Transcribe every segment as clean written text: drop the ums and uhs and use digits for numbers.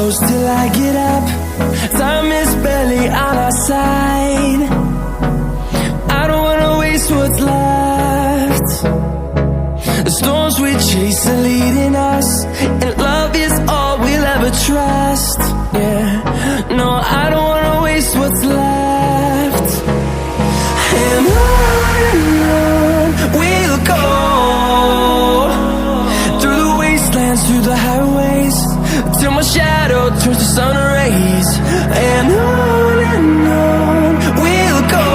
close till I get up. Time is barely on our side. I don't wanna waste what's left. The storms we chase are leading us, and love is all we'll ever trust. Yeah, no, I don't wanna waste what's left. And on we'll go, through the wastelands, through the highways, till my shadow turns to sun rays. And on we'll go,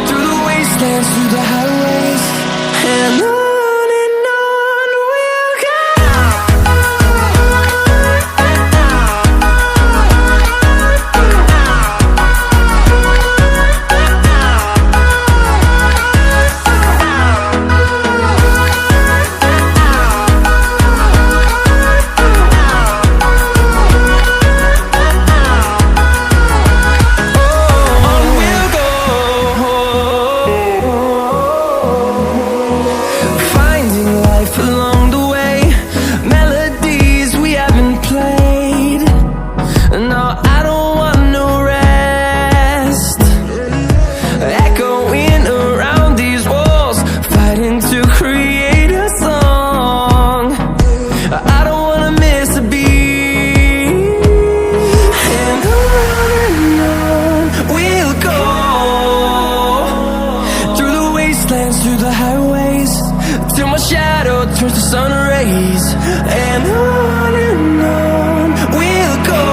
through the wastelands, through the highways, and on we'll go. Through the highways, till my shadow turns to sun rays. And on we'll go,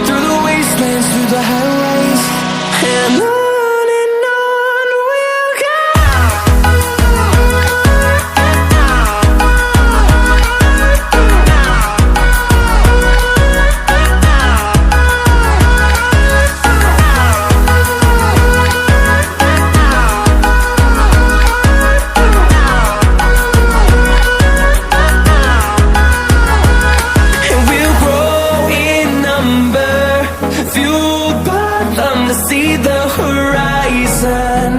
through the wastelands, through the highways, and on we'll go. See the horizon,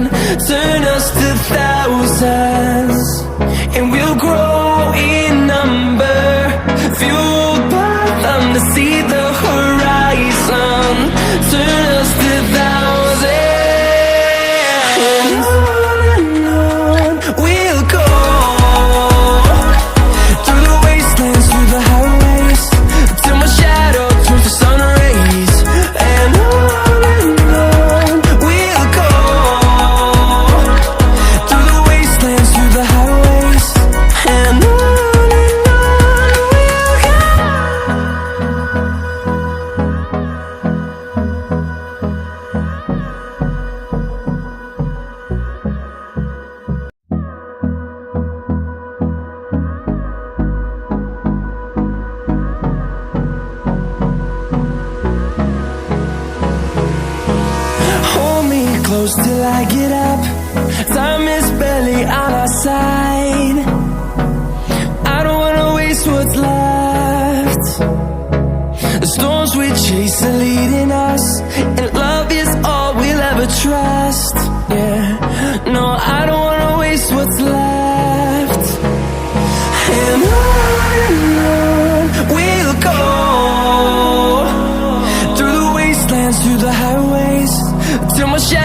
turn us to thousands, and we'll grow in number, fueled by them to see the horizon, turn us to thousands. And on we'll go, through the wastelands, through the highways, till my shadow turns to sun rays. And close till I get up. Time is barely on our side. I don't wanna waste what's left. The storms we chase are leading us, and love is all we'll ever trust. Yeah, no, I don't wanna waste what's left. And on we'll go, through the wastelands, through the highways, till my shadow